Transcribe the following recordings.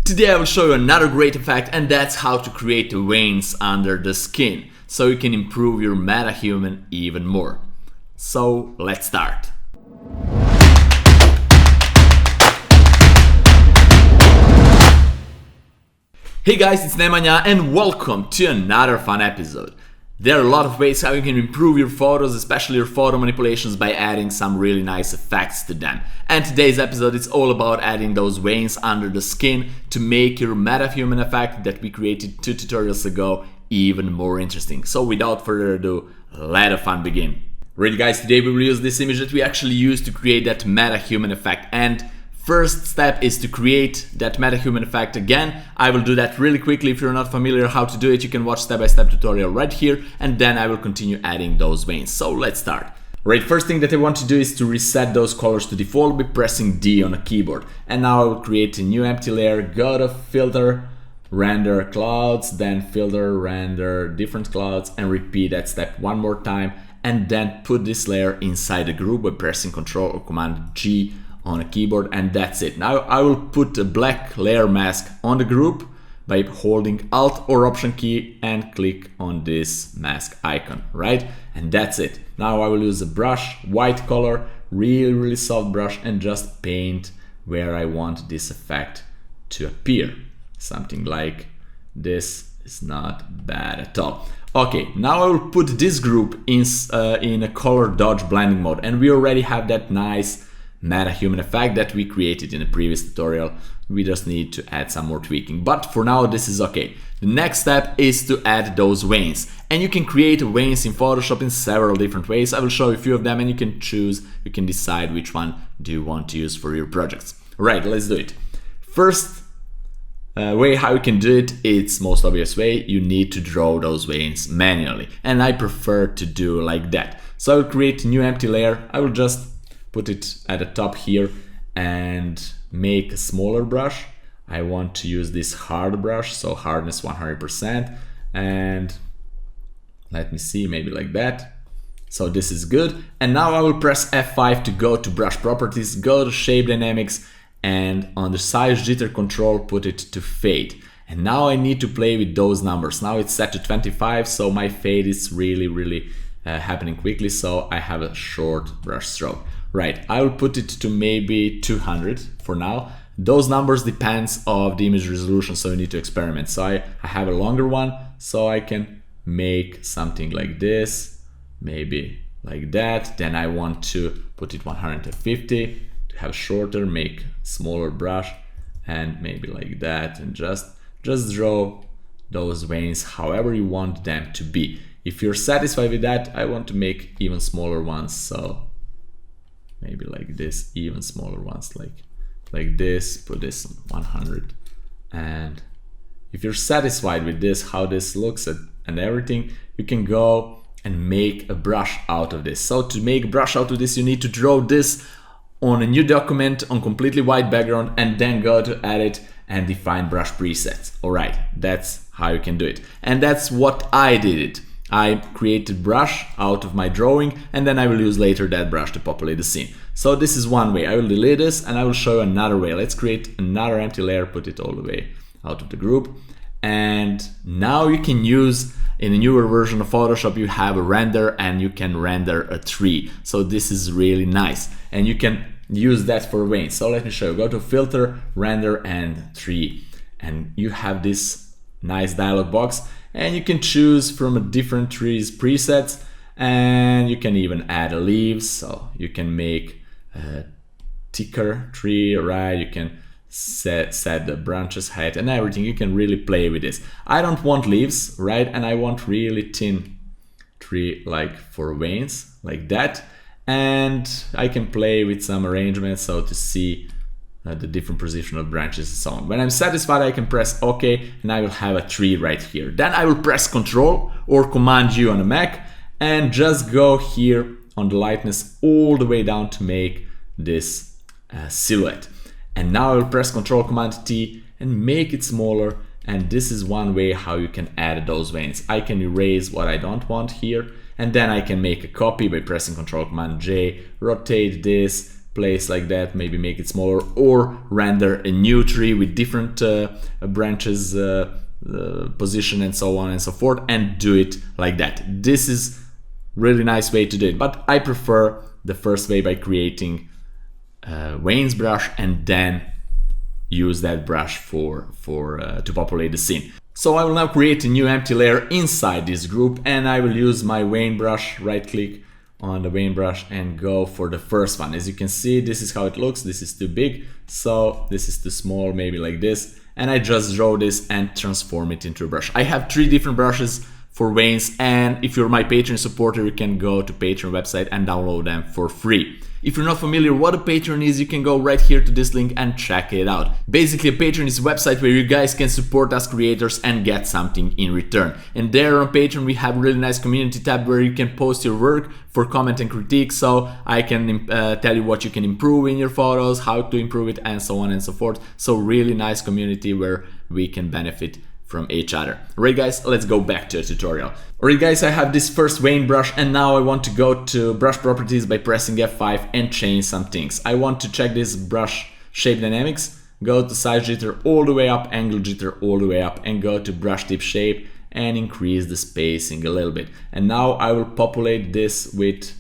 Today I will show you another great effect, and that's how to create the veins under the skin, so you can improve your metahuman even more. So let's start. Hey guys, it's Nemanja and welcome to another fun episode. There are a lot of ways how you can improve your photos, especially your photo manipulations, by adding some really nice effects to them. And today's episode is all about adding those veins under the skin to make your Metahuman effect that we created 2 tutorials ago even more interesting. So without further ado, let the fun begin. Alright guys, today we will use this image that we actually used to create that Metahuman effect. And first step is to create that Metahuman effect again. I will do that really quickly. If you're not familiar how to do it, you can watch step-by-step tutorial right here, and then I will continue adding those veins. So let's start. Right, first thing that I want to do is to reset those colors to default by pressing D on a keyboard. And now I will create a new empty layer, go to Filter, Render Clouds, then Filter, Render Different Clouds, and repeat that step one more time, and then put this layer inside the group by pressing Ctrl or Command G on a keyboard, and that's it. Now I will put a black layer mask on the group by holding Alt or Option key and click on this mask icon, right? And that's it. Now I will use a brush, white color, really soft brush, and just paint where I want this effect to appear. Something like this is not bad at all. Okay, now I will put this group in a color dodge blending mode, and we already have that nice Metahuman effect that we created in the previous tutorial. We just need to add some more tweaking, but for now this is okay. The next step is to add those veins, and you can create veins in Photoshop in several different ways. I will show you a few of them, and you can choose, you can decide which one do you want to use for your projects. Right, let's do it. First way how you can do it, it's most obvious way, you need to draw those veins manually, and I prefer to do like that. So I will create a new empty layer. I will just put it at the top here and make a smaller brush. I want to use this hard brush, so hardness 100%, and let me see, maybe like that. So this is good. And now I will press F5 to go to brush properties, go to shape dynamics, and on the size jitter control put it to fade. And now I need to play with those numbers. Now it's set to 25, so my fade is really happening quickly, so I have a short brush stroke. Right, I will put it to maybe 200 for now. Those numbers depends of the image resolution, so you need to experiment. So I have a longer one, so I can make something like this, maybe like that. Then I want to put it 150 to have shorter, make smaller brush, and maybe like that, and just draw those veins however you want them to be. If you're satisfied with that, I want to make even smaller ones, so maybe like this, even smaller ones, like this, put this on 100. And if you're satisfied with this, how this looks and everything, you can go and make a brush out of this. So to make a brush out of this, you need to draw this on a new document on completely white background, and then go to edit and define brush presets. All right, that's how you can do it. And that's what I did it. I created brush out of my drawing, and then I will use later that brush to populate the scene. So this is one way. I will delete this and I will show you another way. Let's create another empty layer, put it all the way out of the group. And now you can use, in a newer version of Photoshop, you have a render, and you can render a tree. So this is really nice, and you can use that for veins. So let me show you. Go to Filter, Render, and Tree, and you have this nice dialog box, and you can choose from a different trees presets, and you can even add leaves, so you can make a thicker tree, right? You can set the branches height and everything. You can really play with this. I don't want leaves, right? And I want really thin tree, like for veins, like that. And I can play with some arrangements, so to see the different position of branches and so on. When I'm satisfied, I can press OK, and I will have a tree right here. Then I will press Ctrl or Command U on a Mac and just go here on the lightness all the way down to make this silhouette. And now I will press Ctrl Command T and make it smaller, and this is one way how you can add those veins. I can erase what I don't want here, and then I can make a copy by pressing Ctrl Command J, rotate this, place like that, maybe make it smaller, or render a new tree with different branches, position and so on and so forth, and do it like that. This is really nice way to do it, but I prefer the first way by creating Wayne's brush and then use that brush to populate the scene. So I will now create a new empty layer inside this group, and I will use my Wayne brush, right click on the Wayne brush and go for the first one. As you can see, this is how it looks. This is too big, so this is too small, maybe like this. And I just draw this and transform it into a brush. I have 3 different brushes for Waynes, and if you're my Patreon supporter, you can go to Patreon website and download them for free. If you're not familiar what a Patreon is, you can go right here to this link and check it out. Basically, a Patreon is a website where you guys can support us creators and get something in return. And there on Patreon we have a really nice community tab where you can post your work for comment and critique, so I can tell you what you can improve in your photos, how to improve it, and so on and so forth. So really nice community where we can benefit from each other. Alright guys, let's go back to the tutorial. Alright guys, I have this first Wayne brush, and now I want to go to brush properties by pressing F5 and change some things. I want to check this brush shape dynamics, go to size jitter all the way up, angle jitter all the way up, and go to brush tip shape and increase the spacing a little bit. And now I will populate this with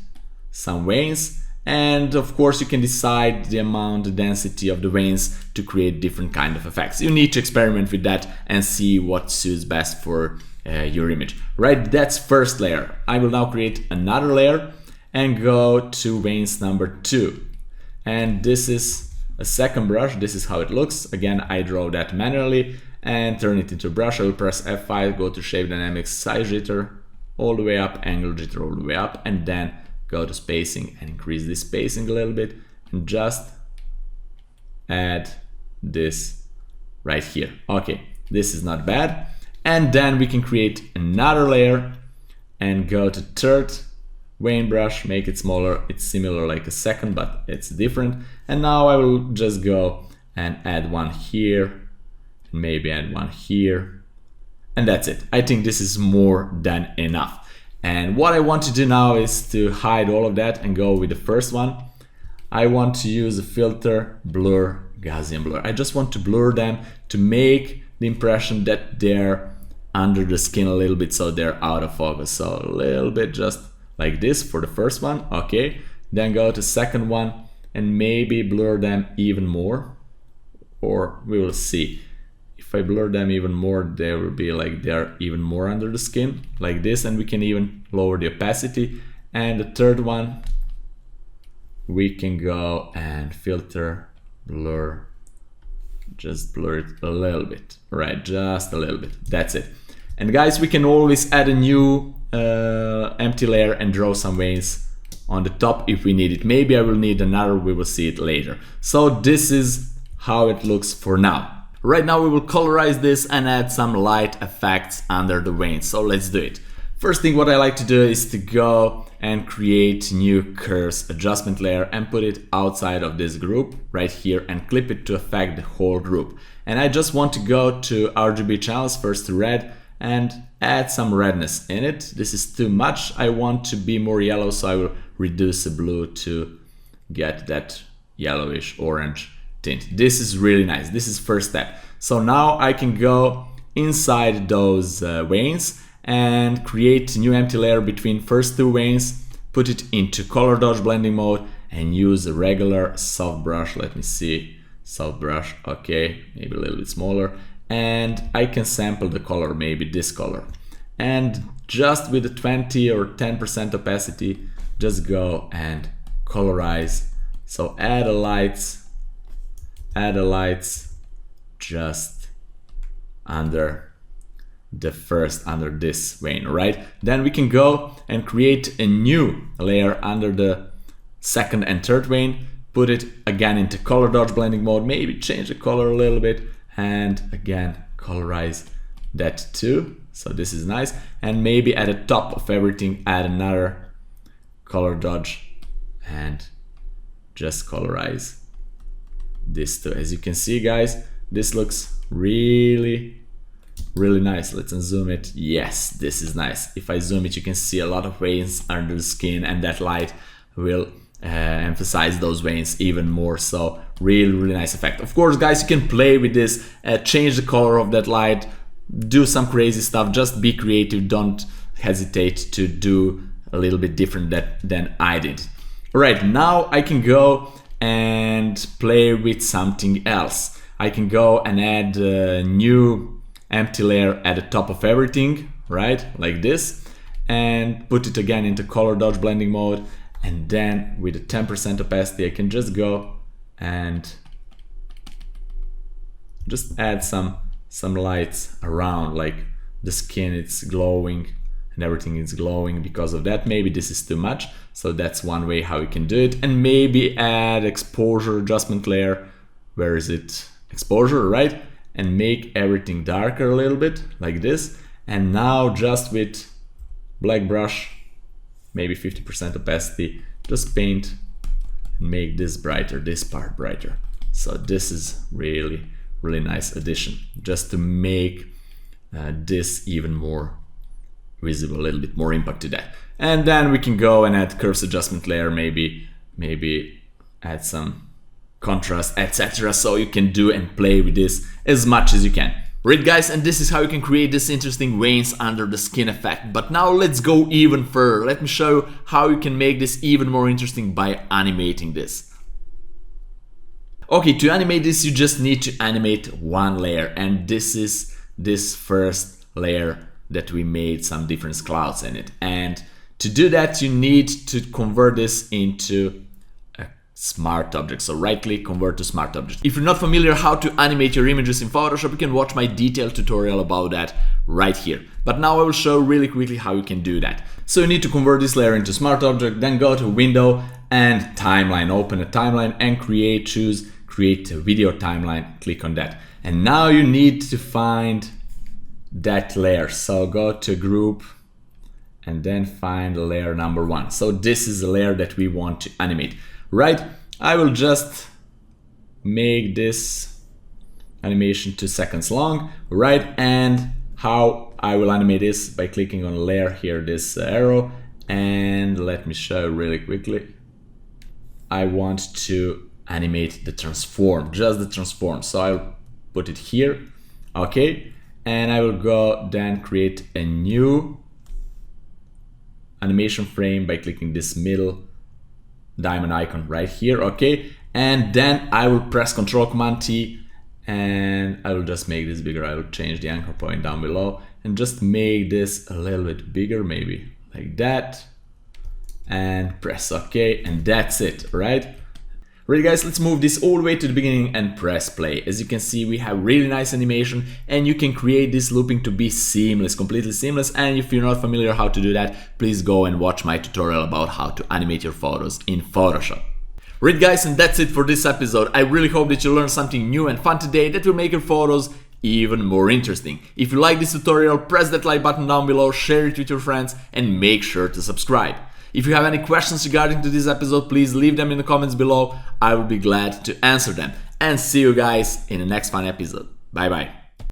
some Waynes. And of course you can decide the amount, the density of the Waynes to create different kind of effects. You need to experiment with that and see what suits best for your image. Right, that's first layer. I will now create another layer and go to Waynes number 2. And this is a second brush. This is how it looks. Again, I draw that manually and turn it into a brush. I will press F5, go to shape dynamics, size jitter all the way up, angle jitter all the way up, and then go to spacing and increase this spacing a little bit, and just add this right here. Okay, this is not bad. And then we can create another layer and go to third Wayne brush, make it smaller. It's similar like a second, but it's different. And now I will just go and add one here, maybe add one here, and that's it. I think this is more than enough. And what I want to do now is to hide all of that and go with the first one. I want to use a filter, blur, Gaussian blur. I just want to blur them to make the impression that they're under the skin a little bit, so they're out of focus. So a little bit just like this for the first one, okay. Then go to second one and maybe blur them even more, or we will see. If I blur them even more, they will be like they're even more under the skin, like this, and we can even lower the opacity. And the third one, we can go and filter, blur, just blur it a little bit, right, just a little bit, that's it. And guys, we can always add a new empty layer and draw some Waynes on the top if we need it. Maybe I will need another, we will see it later. So this is how it looks for now. Right now we will colorize this and add some light effects under the Waynes, so let's do it. First thing what I like to do is to go and create new curves adjustment layer and put it outside of this group right here and clip it to affect the whole group. And I just want to go to RGB channels, first to red, and add some redness in it. This is too much, I want to be more yellow, so I will reduce the blue to get that yellowish orange tint. This is really nice. This is first step. So now I can go inside those Waynes and create a new empty layer between first two Waynes, put it into color dodge blending mode, and use a regular soft brush. Let me see, soft brush, okay, maybe a little bit smaller, and I can sample the color, maybe this color, and just with a 20 or 10% opacity, just go and colorize. So add the lights just under the first, under this Wayne, right? Then we can go and create a new layer under the second and third Wayne, put it again into color dodge blending mode, maybe change the color a little bit, and again colorize that too. So this is nice. And maybe at the top of everything add another color dodge and just colorize this too. As you can see, guys, this looks really nice. Let's unzoom it. Yes, this is nice. If I zoom it, you can see a lot of Waynes under the skin, and that light will emphasize those veins even more. So really nice effect. Of course, guys, you can play with this, change the color of that light, do some crazy stuff. Just be creative. Don't hesitate to do a little bit different than I did. All right, now I can go and play with something else. I can go and add a new empty layer at the top of everything, right, like this, and put it again into color dodge blending mode. And then with a 10% opacity, I can just go and just add some lights around, like the skin, it's glowing and everything is glowing because of that. Maybe this is too much, so that's one way how you can do it. And maybe add exposure adjustment layer. Where is it? Exposure, right? And make everything darker a little bit, like this. And now just with black brush, maybe 50% opacity, just paint and make this brighter, this part brighter. So this is really nice addition, just to make this even more visible, a little bit more impact to that. And then we can go and add curves adjustment layer, maybe add some contrast, etc. So you can do and play with this as much as you can. Right, guys, and this is how you can create this interesting veins under the skin effect. But now let's go even further. Let me show you how you can make this even more interesting by animating this. Okay, to animate this, you just need to animate one layer, and this is this first layer that we made some different clouds in it. And to do that, you need to convert this into a smart object. So right click, convert to smart object. If you're not familiar how to animate your images in Photoshop, you can watch my detailed tutorial about that right here. But now I will show really quickly how you can do that. So you need to convert this layer into smart object, then go to window and timeline, open a timeline and choose create a video timeline, click on that. And now you need to find that layer. So go to group and then find layer number 1. So this is the layer that we want to animate, right? I will just make this animation 2 seconds long, right? And how I will animate this by clicking on layer here, this arrow, and let me show really quickly. I want to animate the transform, just the transform. So I'll put it here, okay? And I will go then create a new animation frame by clicking this middle diamond icon right here, okay? And then I will press Ctrl Command T and I will just make this bigger. I will change the anchor point down below and just make this a little bit bigger, maybe like that, and press OK, and that's it, right? Right, guys, let's move this all the way to the beginning and press play. As you can see, we have really nice animation and you can create this looping to be seamless, completely seamless. And if you're not familiar how to do that, please go and watch my tutorial about how to animate your photos in Photoshop. Right, guys, and that's it for this episode. I really hope that you learned something new and fun today that will make your photos even more interesting. If you like this tutorial, press that like button down below, share it with your friends, and make sure to subscribe. If you have any questions regarding to this episode, please leave them in the comments below. I will be glad to answer them. And see you guys in the next fun episode. Bye bye.